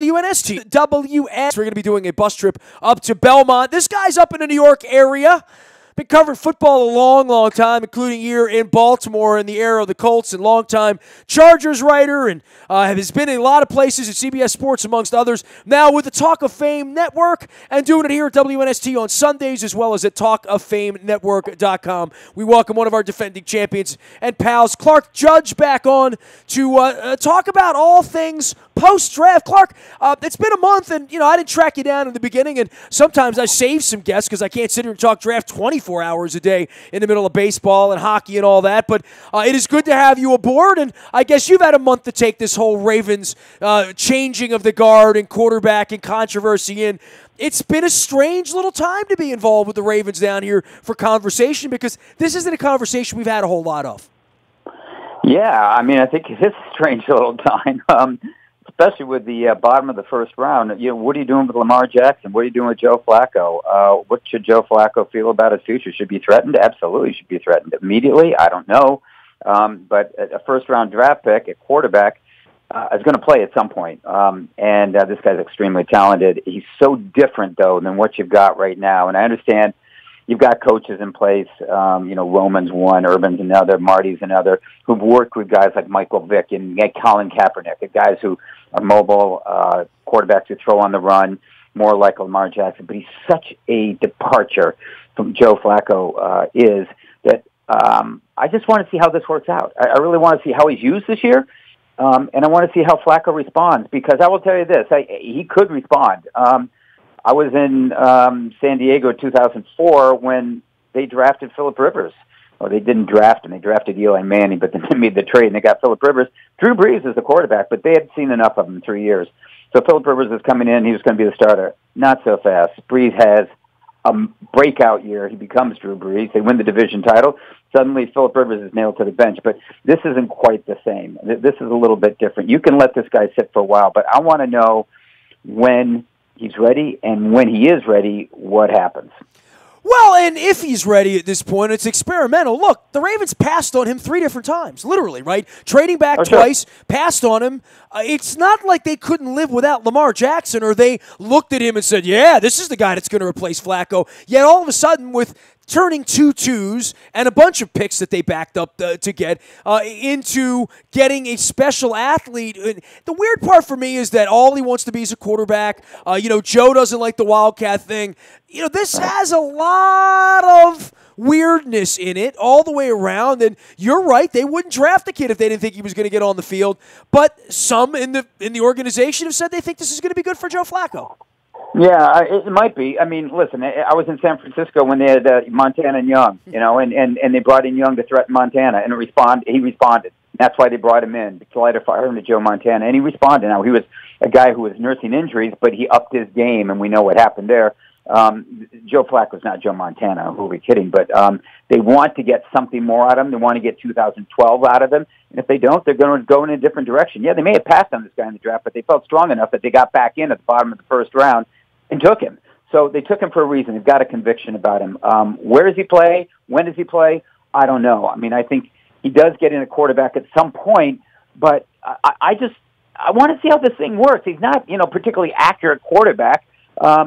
WNST. We're going to be doing a bus trip up to Belmont. This guy's up in the New York area. Been covering football a long time, including here in Baltimore in the era of the Colts, and longtime Chargers writer, and has been in a lot of places at CBS Sports, amongst others. Now with the Talk of Fame Network, and doing it here at WNST on Sundays, as well as at talkoffamenetwork.com. We welcome one of our defending champions and pals, Clark Judge, back on to talk about all things post-draft. Clark, it's been a month, and I didn't track you down in the beginning, and sometimes I save some guests because I can't sit here and talk draft 24 hours a day in the middle of baseball and hockey and all that, but it is good to have you aboard, and I guess you've had a month to take this whole Ravens changing of the guard and quarterback and controversy in. It's been a strange little time to be involved with the Ravens down here for conversation, because this isn't a conversation we've had a whole lot of. Yeah, I mean, I think it is a strange little time. Especially with the bottom of the first round. What are you doing with Lamar Jackson? What are you doing with Joe Flacco? What should Joe Flacco feel about his future? Should be threatened? Absolutely should be threatened. Immediately? I don't know. But a first-round draft pick at quarterback is going to play at some point. And this guy's extremely talented. He's so different, though, than what you've got right now. And I understand you've got coaches in place, Roman's one, Urban's another, Marty's another, who've worked with guys like Michael Vick and Colin Kaepernick, guys who are mobile quarterbacks who throw on the run, more like Lamar Jackson. But he's such a departure from Joe Flacco is that I just want to see how this works out. I really want to see how he's used this year, and I want to see how Flacco responds, because I will tell you this, he could respond. I was in San Diego in 2004 when they drafted Phillip Rivers. Well, they didn't draft him. They drafted Eli Manning, but then they made the trade, and they got Phillip Rivers. Drew Brees is the quarterback, but they had seen enough of him in 3 years. So Phillip Rivers is coming in. He was going to be the starter. Not so fast. Brees has a breakout year. He becomes Drew Brees. They win the division title. Suddenly, Phillip Rivers is nailed to the bench. But this isn't quite the same. This is a little bit different. You can let this guy sit for a while, but I want to know when he's ready, and when he is ready, what happens? Well, and if he's ready at this point, it's experimental. Look, the Ravens passed on him 3 different times, literally, right? Trading back twice, passed on him. It's not like they couldn't live without Lamar Jackson, or they looked at him and said, yeah, this is the guy that's going to replace Flacco. Yet all of a sudden, with turning 2 twos and a bunch of picks that they backed up to get into getting a special athlete. The weird part for me is that all he wants to be is a quarterback. Joe doesn't like the Wildcat thing. This has a lot of weirdness in it all the way around, and you're right, they wouldn't draft the kid if they didn't think he was going to get on the field. But some in the organization have said they think this is going to be good for Joe Flacco. Yeah, it might be. I mean, listen, I was in San Francisco when they had Montana and Young, and they brought in Young to threaten Montana, and he responded. That's why they brought him in, to light a fire into Joe Montana, and he responded. Now, he was a guy who was nursing injuries, but he upped his game, and we know what happened there. Joe Flacco's not Joe Montana, who are we kidding, but they want to get something more out of him. They want to get 2012 out of him, and if they don't, they're going to go in a different direction. Yeah, they may have passed on this guy in the draft, but they felt strong enough that they got back in at the bottom of the first round and took him. So they took him for a reason. They've got a conviction about him. Where does he play? When does he play? I don't know. I mean, I think he does get in a quarterback at some point, but I want to see how this thing works. He's not, particularly accurate quarterback.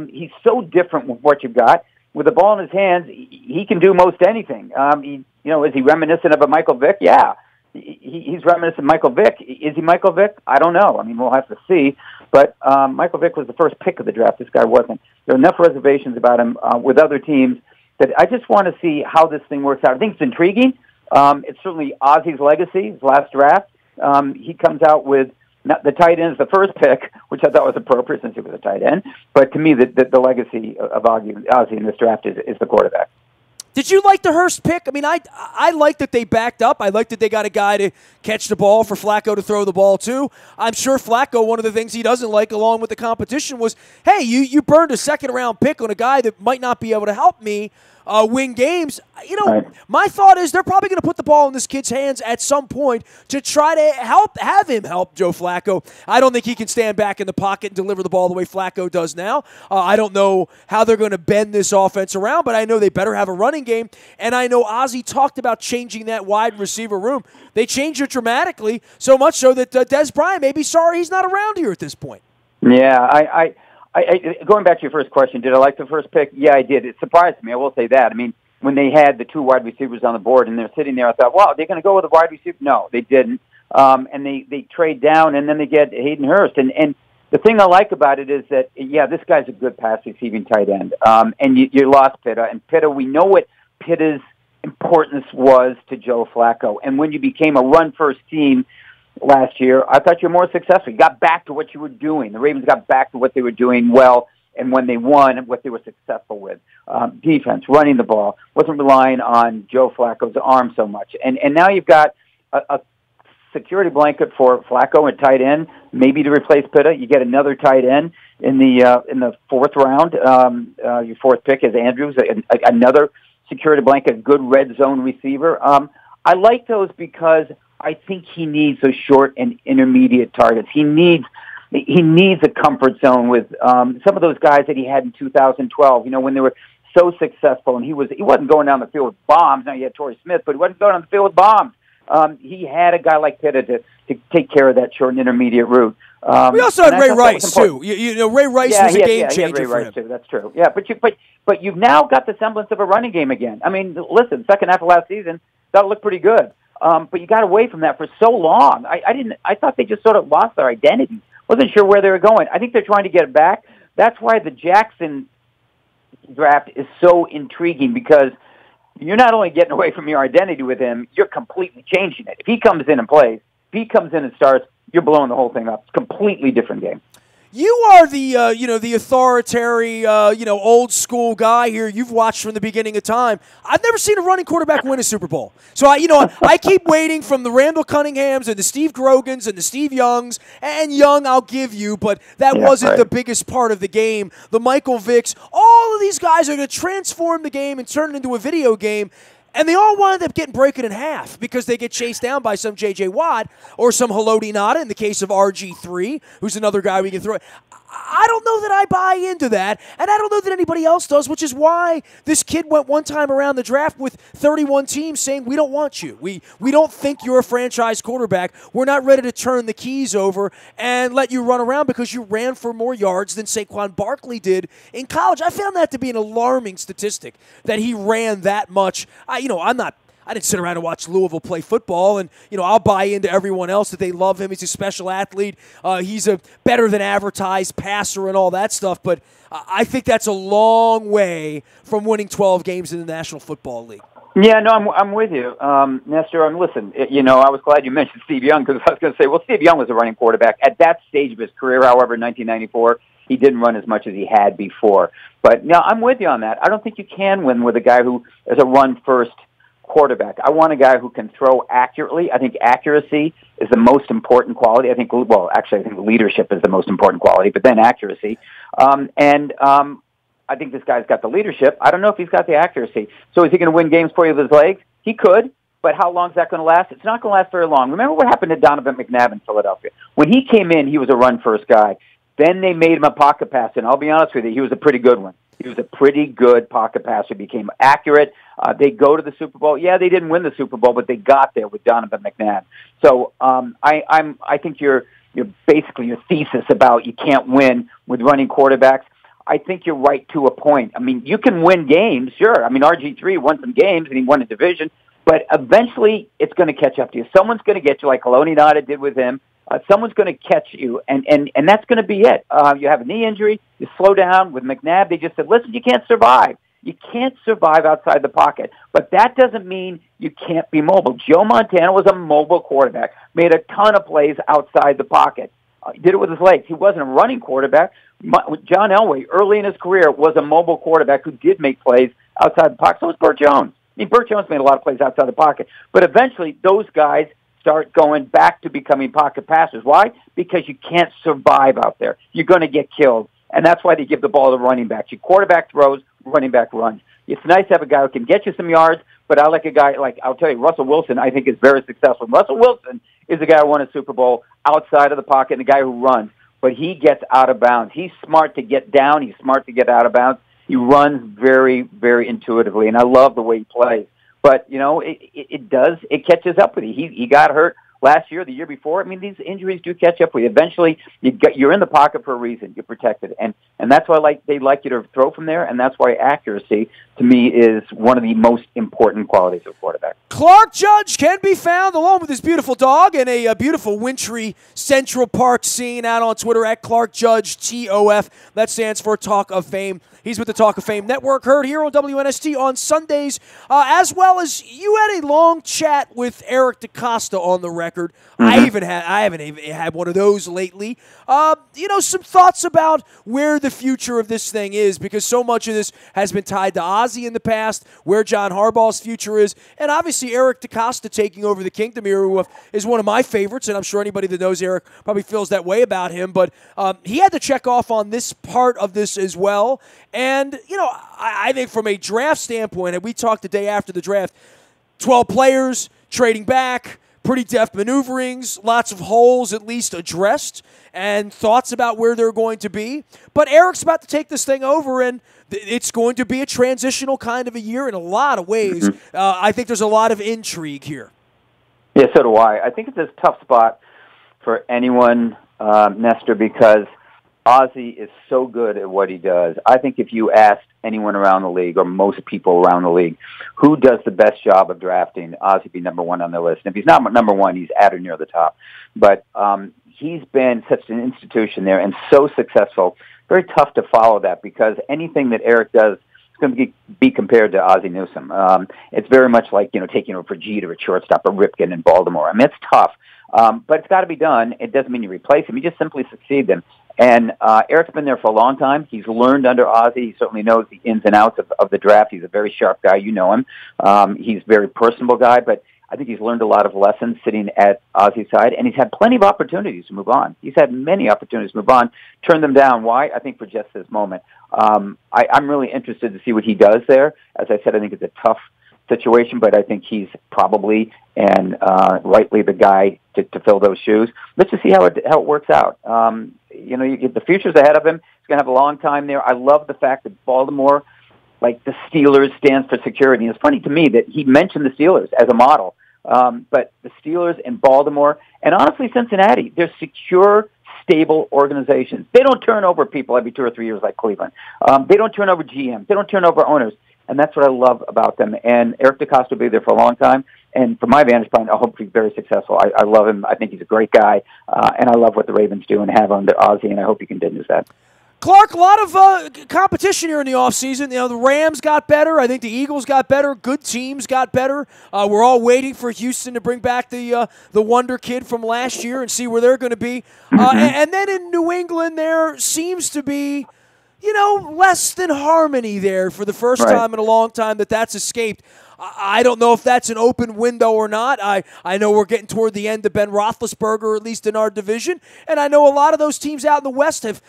He's so different with what you've got. With the ball in his hands, he can do most anything. Is he reminiscent of a Michael Vick? Yeah. He's reminiscent of Michael Vick. Is he Michael Vick? I don't know. I mean, we'll have to see. But Michael Vick was the first pick of the draft. This guy wasn't. There are enough reservations about him with other teams that I just want to see how this thing works out. I think it's intriguing. It's certainly Ozzy's legacy, his last draft. He comes out with the tight end is the first pick, which I thought was appropriate since he was a tight end. But to me, the legacy of Ozzy in this draft is the quarterback. Did you like the Hurst pick? I mean, I like that they backed up. I like that they got a guy to catch the ball for Flacco to throw the ball to. I'm sure Flacco, one of the things he doesn't like along with the competition was, hey, you burned a second-round pick on a guy that might not be able to help me win games. Right. My thought is they're probably going to put the ball in this kid's hands at some point to try to have him help Joe Flacco. I don't think he can stand back in the pocket and deliver the ball the way Flacco does now. I don't know how they're going to bend this offense around, but I know they better have a running game, and I know Ozzy talked about changing that wide receiver room. They changed it dramatically, so much so that Des Bryant may be sorry he's not around here at this point. Yeah, going back to your first question, did I like the first pick? Yeah, I did. It surprised me. I will say that. I mean, when they had the two wide receivers on the board and they're sitting there, I thought, wow, they're going to go with a wide receiver? No, they didn't. And they trade down, and then they get Hayden Hurst. And the thing I like about it is that, yeah, this guy's a good pass-receiving tight end. And you lost Pitta. And Pitta, we know what Pitta's importance was to Joe Flacco. And when you became a run-first team last year, I thought you were more successful. You got back to what you were doing. The Ravens got back to what they were doing well, and when they won, and what they were successful with. Defense, running the ball, wasn't relying on Joe Flacco's arm so much. And now you've got a security blanket for Flacco and tight end, maybe to replace Pitta. You get another tight end in the fourth round. Your fourth pick is Andrews, another security blanket, good red zone receiver. I like those because I think he needs those short and intermediate targets. He needs a comfort zone with some of those guys that he had in 2012. You know, when they were so successful, and he wasn't going down the field with bombs. Now you had Torrey Smith, but he wasn't going on the field with bombs. He had a guy like Pitta to take care of that short and intermediate route. We also had Ray Rice too. You know, Ray Rice was a game changer for him. Too. That's true. Yeah, but you've now got the semblance of a running game again. I mean, listen, second half of last season that looked pretty good. But you got away from that for so long. I thought they just sort of lost their identity. Wasn't sure where they were going. I think they're trying to get it back. That's why the Jackson draft is so intriguing, because you're not only getting away from your identity with him, you're completely changing it. If he comes in and plays, if he comes in and starts, you're blowing the whole thing up. It's a completely different game. You are the authoritarian, old school guy here. You've watched from the beginning of time. I've never seen a running quarterback win a Super Bowl. So I keep waiting from the Randall Cunninghams and the Steve Grogans and the Steve Youngs. And Young, I'll give you, but that wasn't the biggest part of the game. The Michael Vicks, all of these guys are going to transform the game and turn it into a video game. And they all wind up getting broken in half because they get chased down by some J.J. Watt or some Haloti Ngata in the case of RG3, who's another guy we can throw. I don't know that I buy into that, and I don't know that anybody else does, which is why this kid went one time around the draft with 31 teams saying, we don't want you. We don't think you're a franchise quarterback. We're not ready to turn the keys over and let you run around because you ran for more yards than Saquon Barkley did in college. I found that to be an alarming statistic, that he ran that much. I didn't sit around and watch Louisville play football, and I'll buy into everyone else that they love him. He's a special athlete. He's a better than advertised passer and all that stuff. But I think that's a long way from winning 12 games in the National Football League. Yeah, no, I'm with you, Nestor. Listen, I was glad you mentioned Steve Young, because I was going to say, well, Steve Young was a running quarterback at that stage of his career. However, in 1994, he didn't run as much as he had before. But no, I'm with you on that. I don't think you can win with a guy who is a run-first quarterback. I want a guy who can throw accurately. I think accuracy is the most important quality. I think leadership is the most important quality, but then accuracy. I think this guy's got the leadership. I don't know if he's got the accuracy. So is he going to win games for you with his legs? He could, but how long is that going to last? It's not going to last very long. Remember what happened to Donovan McNabb in Philadelphia? When he came in, he was a run-first guy. Then they made him a pocket passer, and I'll be honest with you, he was a pretty good one. He was a pretty good pocket passer, became accurate. They go to the Super Bowl. Yeah, they didn't win the Super Bowl, but they got there with Donovan McNabb. So I think your thesis about you can't win with running quarterbacks, I think you're right to a point. I mean, you can win games, sure. I mean, RG3 won some games, and he won a division, but eventually it's going to catch up to you. Someone's going to get you like Haloti Ngata did with him. Someone's going to catch you, and that's going to be it. You have a knee injury, you slow down. With McNabb, they just said, listen, you can't survive. You can't survive outside the pocket. But that doesn't mean you can't be mobile. Joe Montana was a mobile quarterback, made a ton of plays outside the pocket. He did it with his legs. He wasn't a running quarterback. John Elway, early in his career, was a mobile quarterback who did make plays outside the pocket. So was Burt Jones. I mean, Burt Jones made a lot of plays outside the pocket. But eventually, those guys start going back to becoming pocket passers. Why? Because you can't survive out there. You're going to get killed. And that's why they give the ball to running backs. Your quarterback throws, running back runs. It's nice to have a guy who can get you some yards, but I like a guy like, I'll tell you, Russell Wilson, I think is very successful. Russell Wilson is the guy who won a Super Bowl outside of the pocket and the guy who runs, but he gets out of bounds. He's smart to get down. He's smart to get out of bounds. He runs very, very intuitively, and I love the way he plays. But, it catches up with you. He got hurt last year, the year before. I mean, these injuries do catch up with you. Eventually, you're in the pocket for a reason. You're protected, and that's why they like you to throw from there, and that's why accuracy, to me, is one of the most important qualities of a quarterback. Clark Judge can be found along with his beautiful dog in a beautiful wintry Central Park scene out on Twitter at Clark Judge TOF. That stands for Talk of Fame. He's with the Talk of Fame Network, heard here on WNST on Sundays, as well as you had a long chat with Eric DeCosta on the record. Mm-hmm. I haven't even had one of those lately. Some thoughts about where the future of this thing is, because so much of this has been tied to Ozzie in the past, where John Harbaugh's future is, and obviously Eric DeCosta taking over the Kingdom here, who is one of my favorites, and I'm sure anybody that knows Eric probably feels that way about him. But he had to check off on this part of this as well. And, I think from a draft standpoint, and we talked the day after the draft, 12 players, trading back, pretty deft maneuverings, lots of holes at least addressed, and thoughts about where they're going to be. But Eric's about to take this thing over, and it's going to be a transitional kind of a year in a lot of ways. I think there's a lot of intrigue here. Yeah, so do I. I think it's a tough spot for anyone, Nestor, because Ozzie is so good at what he does. I think if you asked anyone around the league, or most people around the league, who does the best job of drafting, Ozzie would be number one on the list. And if he's not number one, he's at or near the top. But he's been such an institution there and so successful. Very tough to follow that, because anything that Eric does is going to be compared to Ozzie Newsome. It's very much like, taking over for Jeter at shortstop or Ripken in Baltimore. I mean, it's tough. But it's got to be done. It doesn't mean you replace him. You just simply succeed them. And Eric's been there for a long time. He's learned under Ozzie. He certainly knows the ins and outs of the draft. He's a very sharp guy. You know him. He's a very personable guy, but I think he's learned a lot of lessons sitting at Ozzie's side, and he's had plenty of opportunities to move on. He's had many opportunities to move on, turn them down. Why? I think for just this moment. I'm really interested to see what he does there. As I said, I think it's a tough situation, but I think he's probably and rightly the guy to fill those shoes. Let's just see how it works out. The future's ahead of him. He's going to have a long time there. I love the fact that Baltimore, like the Steelers, stands for security. And it's funny to me that he mentioned the Steelers as a model, but the Steelers and Baltimore, and honestly Cincinnati, they're secure, stable organizations. They don't turn over people every 2 or 3 years like Cleveland. They don't turn over GMs. They don't turn over owners. And that's what I love about them. And Eric DeCosta will be there for a long time. And from my vantage point, I hope he's very successful. I love him. I think he's a great guy. And I love what the Ravens do and have under Ozzie, and I hope he continues that. Clark, a lot of competition here in the offseason. The Rams got better. I think the Eagles got better. Good teams got better. We're all waiting for Houston to bring back the wonder kid from last year and see where they're going to be. And then in New England, there seems to be, less than harmony there for the first time in a long time that's escaped. I don't know if that's an open window or not. I know we're getting toward the end of Ben Roethlisberger, at least in our division, and I know a lot of those teams out in the West have,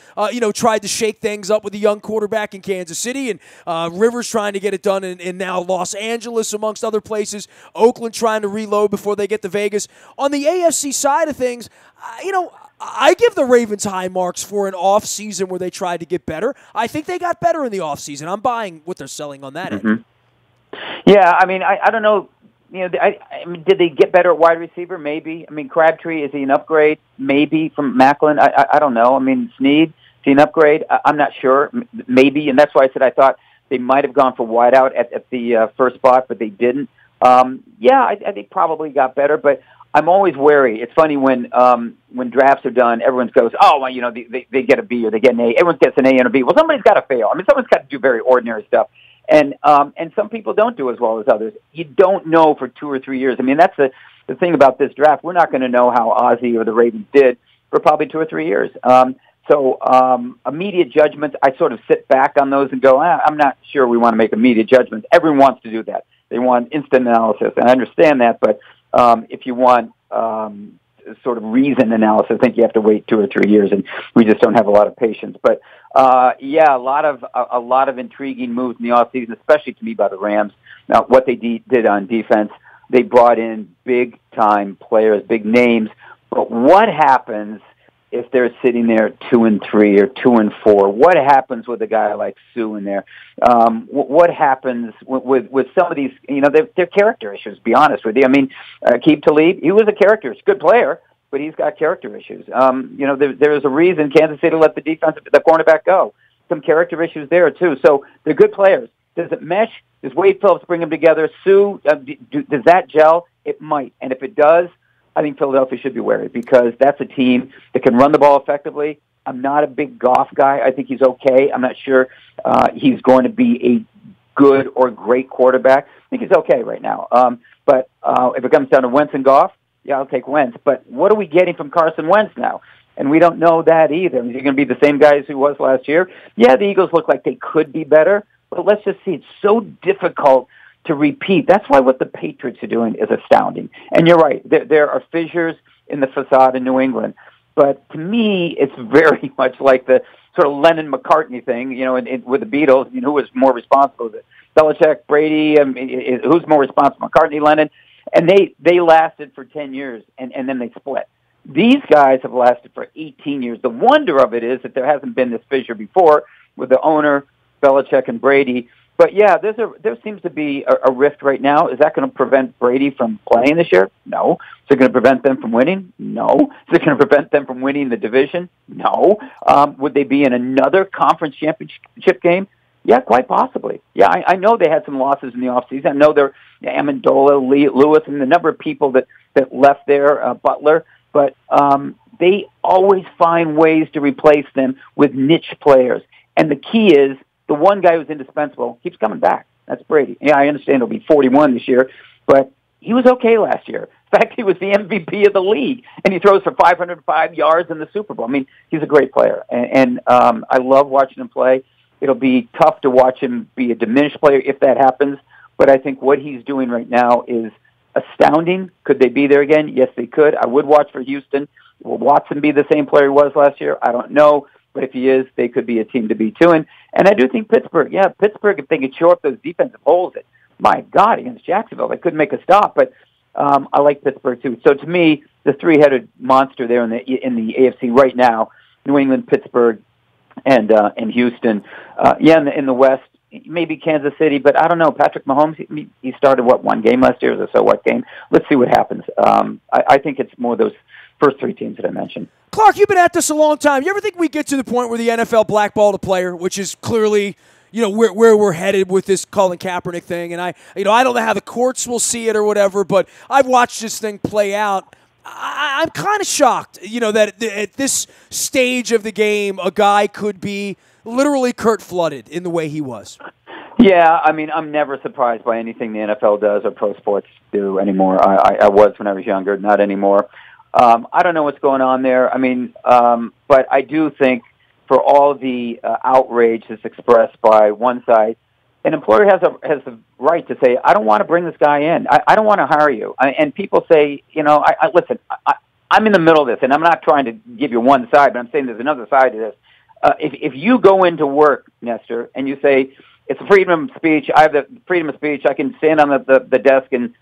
tried to shake things up with a young quarterback in Kansas City, and Rivers trying to get it done in now Los Angeles, amongst other places. Oakland trying to reload before they get to Vegas. On the AFC side of things, I give the Ravens high marks for an offseason where they tried to get better. I think they got better in the offseason. I'm buying what they're selling on that end. Yeah, I don't know. Did they get better at wide receiver? Maybe. Crabtree, is he an upgrade? Maybe from Macklin. I don't know. Snead, is he an upgrade? I'm not sure. Maybe, and that's why I said I thought they might have gone for wideout at the first spot, but they didn't. I think probably got better, but I'm always wary. It's funny when drafts are done, everyone goes, they get a B or they get an A. Everyone gets an A and a B. Well, somebody's got to fail. Someone's got to do very ordinary stuff. And some people don't do as well as others. You don't know for 2 or 3 years. That's the thing about this draft. We're not going to know how Ozzie or the Ravens did for probably 2 or 3 years. So immediate judgments, I sort of sit back on those and go, I'm not sure we want to make immediate judgments. Everyone wants to do that. They want instant analysis, and I understand that, but if you want sort of reasoned analysis, I think you have to wait 2 or 3 years, and we just don't have a lot of patience. But a lot of intriguing moves in the offseason, especially to me by the Rams. Now, what they did on defense, they brought in big time players, big names. But what happens if they're sitting there 2-3 or 2-4? What happens with a guy like Sue in there? What happens with some of these? They're character issues. To be honest with you, I mean, Aqib Talib, he was a character. He's a good player, but he's got character issues. There's a reason Kansas City let the cornerback go. Some character issues there too. So they're good players. Does it mesh? Does Wade Phillips bring them together? Sue, does that gel? It might, and if it does, I think Philadelphia should be wary because that's a team that can run the ball effectively. I'm not a big Goff guy. I think he's okay. I'm not sure he's going to be a good or great quarterback. I think he's okay right now. But if it comes down to Wentz and Goff, yeah, I'll take Wentz. But what are we getting from Carson Wentz now? And we don't know that either. Is he going to be the same guy as he was last year? Yeah, the Eagles look like they could be better, but let's just see. It's so difficult to repeat. That's why what the Patriots are doing is astounding. And you're right. There are fissures in the facade in New England. But to me, it's very much like the sort of Lennon-McCartney thing, with the Beatles, who was more responsible? Belichick, Brady, who's more responsible? McCartney, Lennon. And they lasted for 10 years, and then they split. These guys have lasted for 18 years. The wonder of it is that there hasn't been this fissure before with the owner, Belichick and Brady. But yeah, there seems to be a rift right now. Is that going to prevent Brady from playing this year? No. Is it going to prevent them from winning? No. Is it going to prevent them from winning the division? No. Would they be in another conference championship game? Yeah, quite possibly. Yeah, I know they had some losses in the offseason. I know they're Amendola, Lewis, and the number of people that left there, Butler. But they always find ways to replace them with niche players. And the key is, the one guy who's indispensable keeps coming back. That's Brady. Yeah, I understand he'll be 41 this year, but he was okay last year. In fact, he was the MVP of the league, and he throws for 505 yards in the Super Bowl. I mean, he's a great player, and I love watching him play. It'll be tough to watch him be a diminished player if that happens, but I think what he's doing right now is astounding. Could they be there again? Yes, they could. I would watch for Houston. Will Watson be the same player he was last year? I don't know. But if he is, they could be a team to beat too. And I do think Pittsburgh, if they could shore up those defensive holes, my God, against Jacksonville, they couldn't make a stop. But I like Pittsburgh too. So to me, the three-headed monster there in the AFC right now, New England, Pittsburgh, and Houston. In the West, maybe Kansas City, but I don't know. Patrick Mahomes, he started, one game last year? It was a so-what game? Let's see what happens. I think it's more those first three teams that I mentioned. Clark, you've been at this a long time. You ever think we get to the point where the NFL blackballed a player, which is clearly, where we're headed with this Colin Kaepernick thing? And I don't know how the courts will see it or whatever, but I've watched this thing play out. I'm kind of shocked, that at this stage of the game, a guy could be literally Kurt-flooded in the way he was. Yeah, I mean, I'm never surprised by anything the NFL does or pro sports do anymore. I was when I was younger, not anymore. I don't know what's going on there. I mean, but I do think for all the outrage that's expressed by one side, an employer has the right to say, I don't want to bring this guy in. I don't want to hire you. And people say, listen, I'm in the middle of this, and I'm not trying to give you one side, but I'm saying there's another side to this. If you go into work, Nestor, and you say, it's freedom of speech, I have the freedom of speech, I can stand on the desk and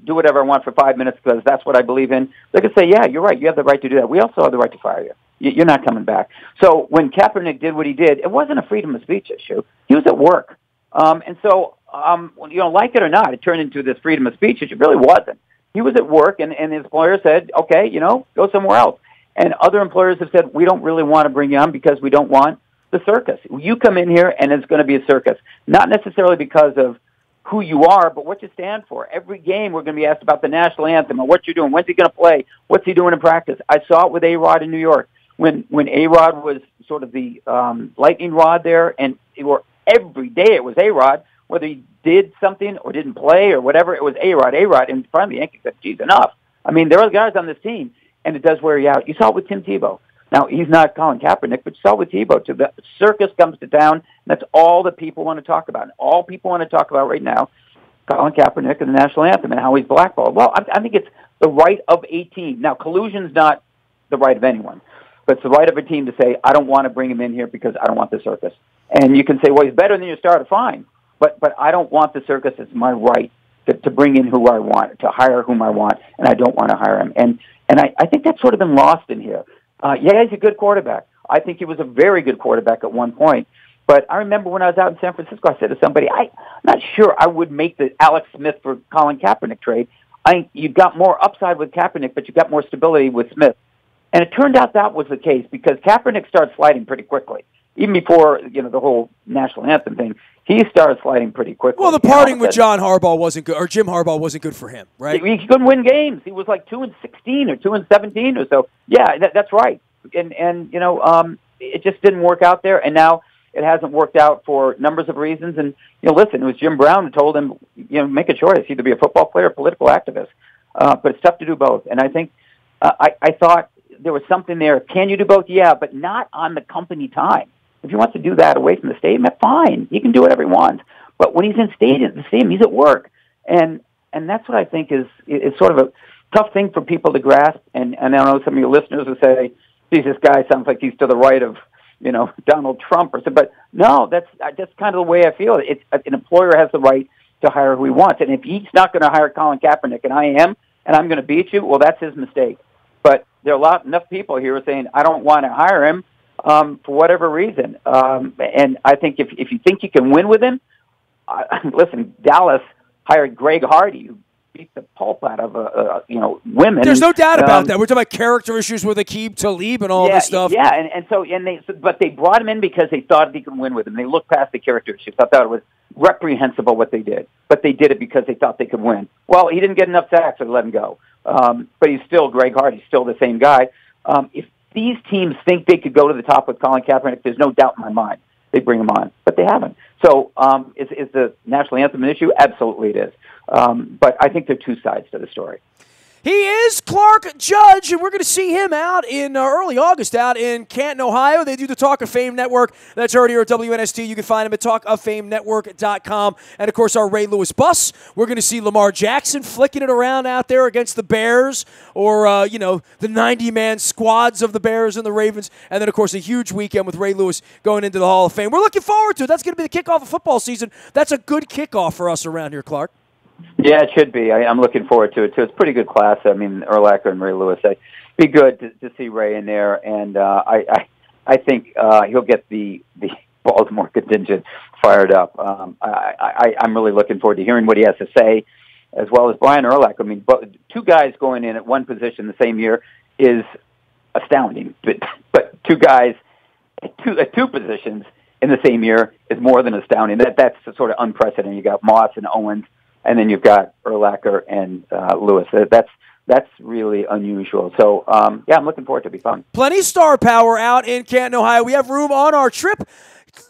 do whatever I want for 5 minutes because that's what I believe in. They could say, yeah, you're right. You have the right to do that. We also have the right to fire you. You're not coming back. So when Kaepernick did what he did, it wasn't a freedom of speech issue. He was at work. And so, like it or not, it turned into this freedom of speech issue. It really wasn't. He was at work, and his employer said, okay, go somewhere else. And other employers have said, we don't really want to bring you on because we don't want the circus. You come in here, and it's going to be a circus. Not necessarily because of who you are, but what you stand for. Every game we're going to be asked about the national anthem or what you're doing. When's he going to play? What's he doing in practice? I saw it with A-Rod in New York when A-Rod was sort of the lightning rod there, and every day it was A-Rod, whether he did something or didn't play or whatever, it was A-Rod. A-Rod, and finally the Yankees said, geez, enough. I mean, there are guys on this team, and it does wear you out. You saw it with Tim Tebow. Now, he's not Colin Kaepernick, but you saw it with Tebow, too. The circus comes to town, and that's all that people want to talk about. And all people want to talk about right now, Colin Kaepernick and the national anthem and how he's blackballed. Well, I think it's the right of a team. Now, collusion's not the right of anyone, but it's the right of a team to say, I don't want to bring him in here because I don't want the circus. And you can say, well, he's better than your starter, fine. But I don't want the circus. It's my right to bring in who I want, to hire whom I want, and I don't want to hire him. And I think that's sort of been lost in here. Yeah, he's a good quarterback. I think he was a very good quarterback at one point. But I remember when I was out in San Francisco, I said to somebody, I'm not sure I would make the Alex Smith for Colin Kaepernick trade. I think you got more upside with Kaepernick, but you got more stability with Smith. And it turned out that was the case because Kaepernick started sliding pretty quickly. Even before, the whole national anthem thing, he started sliding pretty quickly. Well, the parting with John Harbaugh wasn't good, or Jim Harbaugh wasn't good for him, right? He couldn't win games. He was like 2-16 or 2-17 or so. Yeah, that's right. And it just didn't work out there. And now it hasn't worked out for numbers of reasons. And, listen, it was Jim Brown who told him, make a choice, either be a football player or a political activist. But it's tough to do both. And I think I thought there was something there. Can you do both? Yeah, but not on the company time. If he wants to do that away from the stadium, fine. He can do whatever he wants. But when he's in the stadium, he's at work. And that's what I think is sort of a tough thing for people to grasp. And I know some of your listeners will say, geez, this guy sounds like he's to the right of, Donald Trump or something. But no, that's kind of the way I feel. It's an employer has the right to hire who he wants. And if he's not going to hire Colin Kaepernick, and I am, and I'm going to beat you, well, that's his mistake. But there are enough people here saying, I don't want to hire him for whatever reason. And I think if you think you can win with him, listen, Dallas hired Greg Hardy, who beat the pulp out of women. There's no doubt about that. We're talking about character issues with Aqib Talib and all this stuff. Yeah, but they brought him in because they thought they could win with him. They looked past the character issues. I thought it was reprehensible what they did, but they did it because they thought they could win. Well, he didn't get enough sacks, so they let him go. But he's still Greg Hardy, still the same guy. If these teams think they could go to the top with Colin Kaepernick, there's no doubt in my mind they bring him on, but they haven't. So is the national anthem an issue? Absolutely it is. But I think there are two sides to the story. He is Clark Judge, and we're going to see him out in early August out in Canton, Ohio. They do the Talk of Fame Network. That's heard here at WNST. You can find him at talkoffamenetwork.com. And, of course, our Ray Lewis bus. We're going to see Lamar Jackson flicking it around out there against the Bears or, the 90-man squads of the Bears and the Ravens. And then, of course, a huge weekend with Ray Lewis going into the Hall of Fame. We're looking forward to it. That's going to be the kickoff of football season. That's a good kickoff for us around here, Clark. Yeah, it should be. I'm looking forward to it, too. It's a pretty good class. I mean, Urlacher and Ray Lewis. It'd be good to see Ray in there, and I think he'll get the Baltimore contingent fired up. I'm really looking forward to hearing what he has to say, as well as Brian Urlacher. I mean, two guys going in at one position the same year is astounding, but two guys at two positions in the same year is more than astounding. That's sort of unprecedented. You got Moss and Owens. And then you've got Urlacher and Lewis. That's really unusual. So, I'm looking forward to it. It'll be fun. Plenty of star power out in Canton, Ohio. We have room on our trip.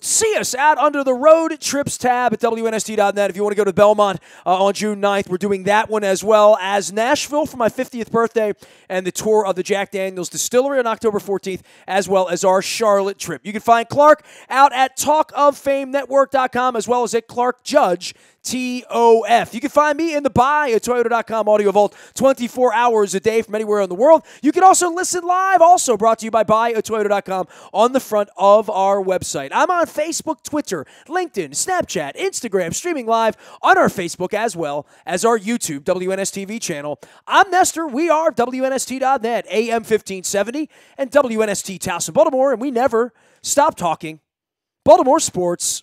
See us out under the Road Trips tab at WNST.net. If you want to go to Belmont on June 9th, we're doing that one as well as Nashville for my 50th birthday and the tour of the Jack Daniels Distillery on October 14th, as well as our Charlotte trip. You can find Clark out at talkoffamenetwork.com as well as at Clark Judge TOF. You can find me in the buyatoyota.com audio vault 24 hours a day from anywhere in the world. You can also listen live, also brought to you by buyatoyota.com on the front of our website. I'm on Facebook, Twitter, LinkedIn, Snapchat, Instagram, streaming live on our Facebook as well as our YouTube WNSTV channel. I'm Nestor. We are WNST.net, AM 1570, and WNST Towson, Baltimore, and we never stop talking Baltimore sports.